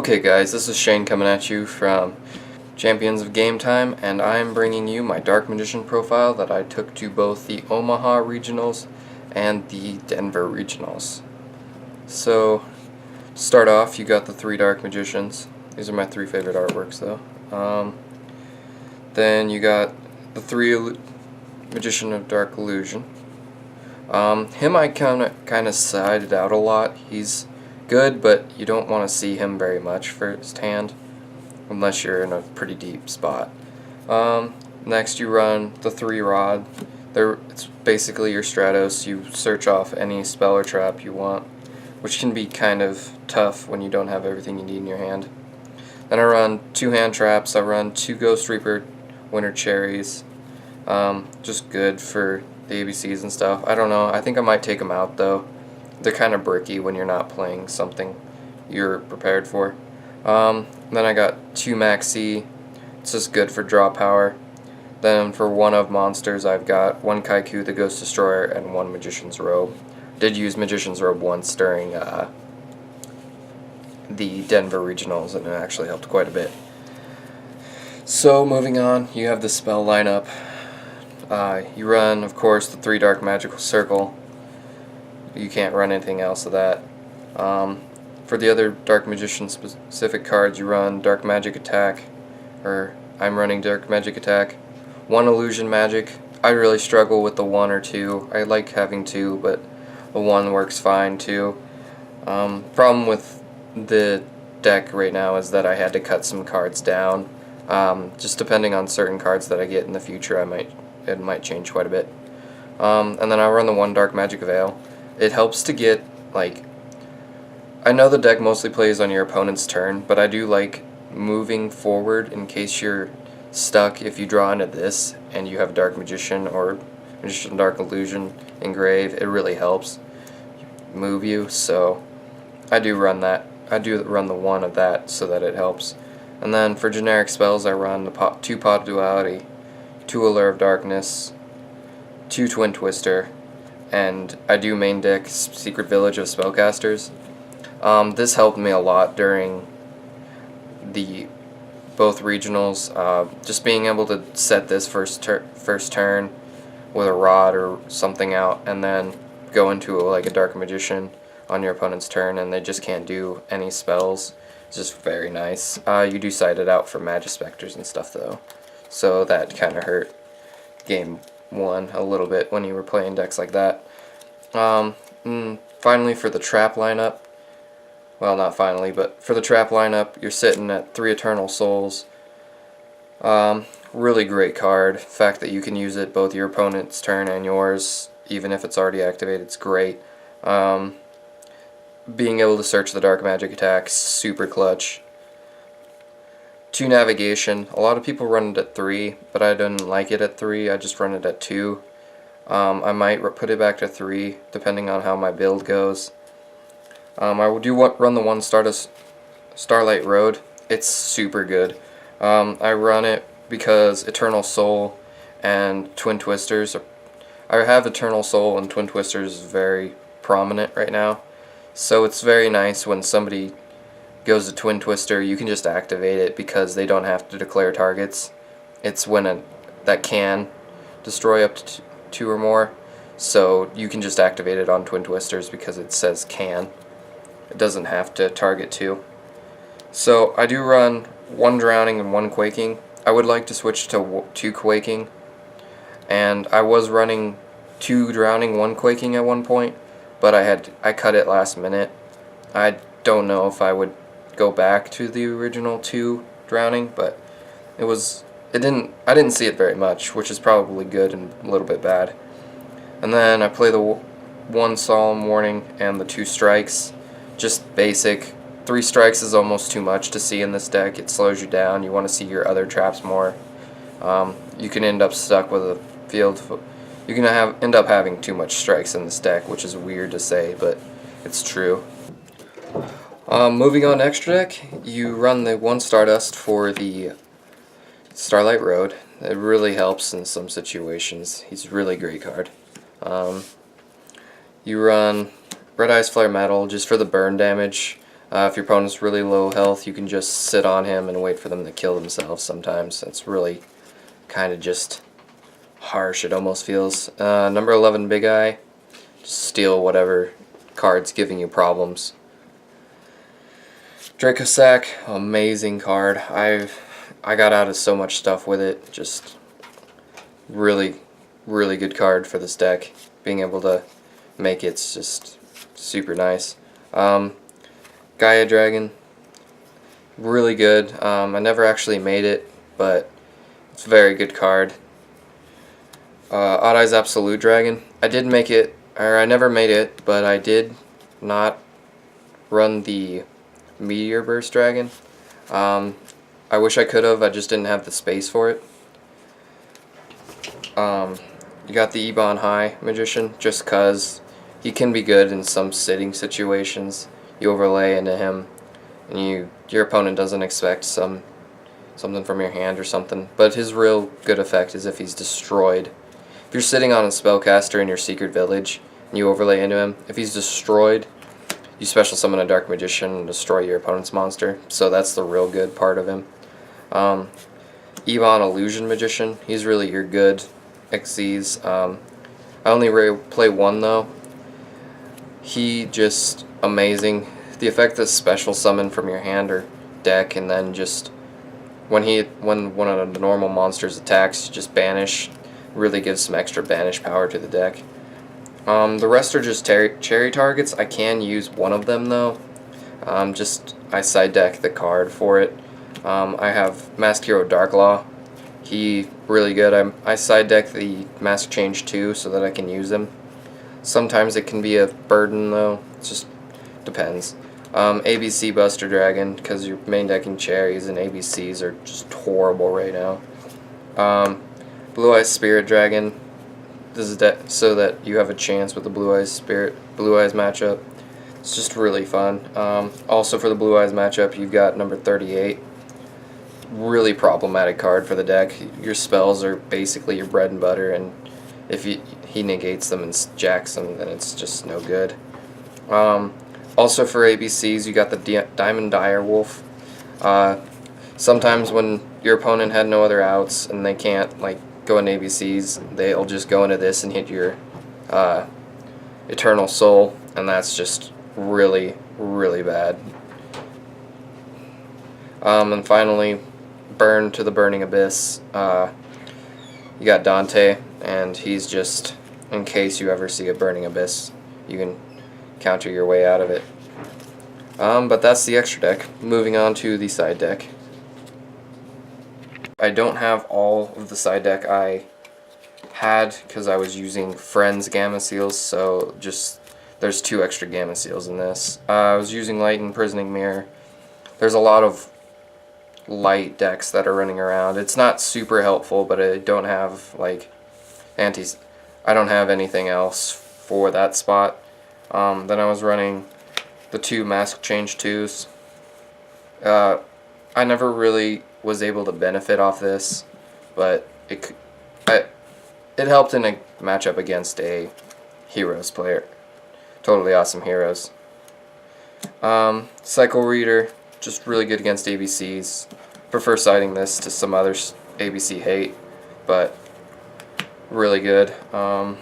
Okay guys, this is Shane coming at you from Champions of Game Time, and I'm bringing you my Dark Magician profile that I took to both the Omaha Regionals and the Denver Regionals. So, to start off, you got the three Dark Magicians. These are my three favorite artworks though. Then you got the Magician of Dark Illusion. Him I kind of sided out a lot. He's good, but you don't want to see him very much firsthand unless you're in a pretty deep spot. Next you run the 3 rod. It's basically your Stratos. You search off any spell or trap you want, which can be kind of tough when you don't have everything you need in your hand. Then I run 2 hand traps. I run 2 Ghost Reaper Winter Cherries. Just good for the ABCs and stuff. I don't know. I think I might take them out though. They're kind of bricky when you're not playing something you're prepared for. Then I got 2 Maxi. It's just good for draw power. Then for one of monsters, I've got 1 Kaiku the Ghost Destroyer and 1 Magician's Robe. Did use Magician's Robe once during the Denver Regionals, and it actually helped quite a bit. So moving on, you have the spell lineup. You run, of course, the 3 Dark Magical Circle. You can't run anything else of that. For the other Dark Magician specific cards, you run Dark Magic Attack, or I'm running Dark Magic Attack. 1 Illusion Magic. I really struggle with the 1 or 2. I like having 2, but the 1 works fine too. Problem with the deck right now is that I had to cut some cards down. Just depending on certain cards that I get in the future, it might change quite a bit. And then I run the 1 Dark Magic Veil. It helps to get, like, I know the deck mostly plays on your opponent's turn, but I do like moving forward in case you're stuck. If you draw into this and you have Dark Magician or Magician Dark Illusion engrave, it really helps move you, so I do run that. I do run the 1 of that so that it helps. And then for generic spells, I run the 2 Pot Duality, 2 Allure of Darkness, 2 Twin Twister, and I do main deck Secret Village of Spellcasters. This helped me a lot during the both regionals. Just being able to set this first turn with a rod or something out, and then go into like a Dark Magician on your opponent's turn, and they just can't do any spells. It's just very nice. You do side it out for Magispectors and stuff though, so that kind of hurt game 1 a little bit when you were playing decks like that. Finally, for the trap lineup, well, not finally, but for the trap lineup, you're sitting at 3 Eternal Souls. Really great card. The fact that you can use it both your opponent's turn and yours, even if it's already activated, it's great. Being able to search the Dark Magic Attack, super clutch. 2 Navigation. A lot of people run it at 3, but I didn't like it at 3. I just run it at 2. I might put it back to 3, depending on how my build goes. I do run the 1 Starlight Road. It's super good. I run it because Eternal Soul and Twin Twisters. I have Eternal Soul and Twin Twisters very prominent right now. So it's very nice when somebody goes to Twin Twister, you can just activate it because they don't have to declare targets. It's when that can destroy up to 2 or more, so you can just activate it on Twin Twisters because it says can. It doesn't have to target 2. So I do run 1 Drowning and 1 Quaking. I would like to switch to 2 Quaking, and I was running 2 Drowning, 1 Quaking at one point, but I cut it last minute. I don't know if I would go back to the original 2 Drowning, but I didn't see it very much, which is probably good and a little bit bad. And then I play the 1 Solemn Warning and the 2 Strikes. Just basic. 3 strikes is almost too much to see in this deck. It slows you down. You want to see your other traps more. You can end up stuck with a field. You can end up having too much strikes in this deck, which is weird to say, but it's true. Moving on to extra deck, you run the 1 Stardust for the Starlight Road. It really helps in some situations. He's a really great card. You run Red Eyes Flare Metal just for the burn damage. If your opponent's really low health, you can just sit on him and wait for them to kill themselves sometimes. It's really kind of just harsh, it almost feels. Number 11, Big Eye. Just steal whatever card's giving you problems. Dracossack, amazing card. I got out of so much stuff with it. Just really good card for this deck. Being able to make it's just super nice. Gaia Dragon, really good. I never actually made it, but it's a very good card. Odd Eyes Absolute Dragon, I did make it, or I never made it, but I did not run the Meteor Burst Dragon. I wish I could have, I just didn't have the space for it. You got the Ebon High Magician, just cause he can be good in some sitting situations. You overlay into him, and your opponent doesn't expect something from your hand or something. But his real good effect is if he's destroyed. If you're sitting on a spellcaster in your secret village and you overlay into him, if he's destroyed, you special summon a Dark Magician and destroy your opponent's monster. So that's the real good part of him. Ebon Illusion Magician, he's really your good Xyz. I only play one though. He just amazing. The effect is special summon from your hand or deck, and then just when one of the normal monsters attacks, just banish. Really gives some extra banish power to the deck. The rest are just cherry targets. I can use one of them though. I side deck the card for it. I have Masked Hero Darklaw. He really good. I side deck the Mask Change 2 so that I can use him. Sometimes it can be a burden though. It just depends. ABC Buster Dragon, because you're main decking cherries and ABCs are just horrible right now. Blue Eyes Spirit Dragon. This is so that you have a chance with the Blue Eyes matchup. It's just really fun. Also for the Blue Eyes matchup, you've got number 38. Really problematic card for the deck. Your spells are basically your bread and butter, and if he negates them and jacks them, then it's just no good. Also for ABCs, you got the Diamond Direwolf. Sometimes when your opponent had no other outs and they can't go in ABCs, they'll just go into this and hit your Eternal Soul, and that's just really bad. And finally, Burn to the Burning Abyss. You got Dante, and he's just, in case you ever see a Burning Abyss, you can counter your way out of it. But that's the extra deck. Moving on to the side deck. I don't have all of the side deck I had because I was using Friends Gamma Seals, so there's 2 extra Gamma Seals in this. I was using Light Imprisoning Mirror. There's a lot of light decks that are running around. It's not super helpful, but I don't have I don't have anything else for that spot. Then I was running the 2 Mask Change 2s. I never really was able to benefit off this, but it helped in a matchup against a Heroes player. Totally awesome Heroes. Cycle Reader, just really good against ABCs. Prefer siding this to some other ABC hate, but really good. I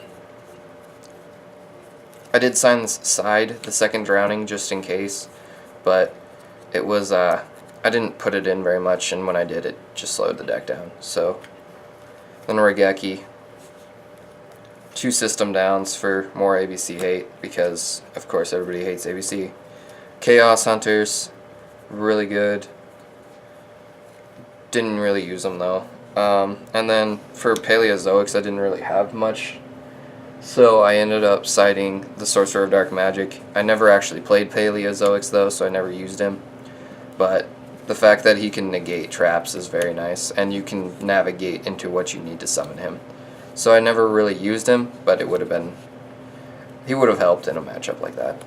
did side the second Drowning just in case, but it was I didn't put it in very much, and when I did, it just slowed the deck down. So then Raigeki, 2 system downs for more ABC hate, because of course everybody hates ABC. Chaos Hunters, really good. Didn't really use them though. And then for Paleozoics, I didn't really have much, so I ended up siding the Sorcerer of Dark Magic. I never actually played Paleozoics though, so I never used him. But the fact that he can negate traps is very nice, and you can navigate into what you need to summon him. So I never really used him, but he would have helped in a matchup like that.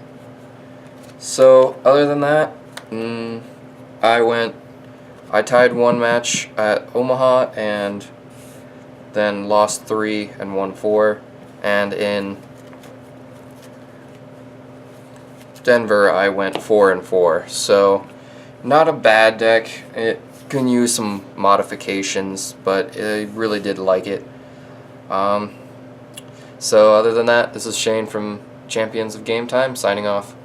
So other than that, I tied 1 match at Omaha and then lost 3 and won 4, and in Denver, I went 4-4. So, not a bad deck. It can use some modifications, but I really did like it. So other than that, this is Shane from Champions of Game Time, signing off.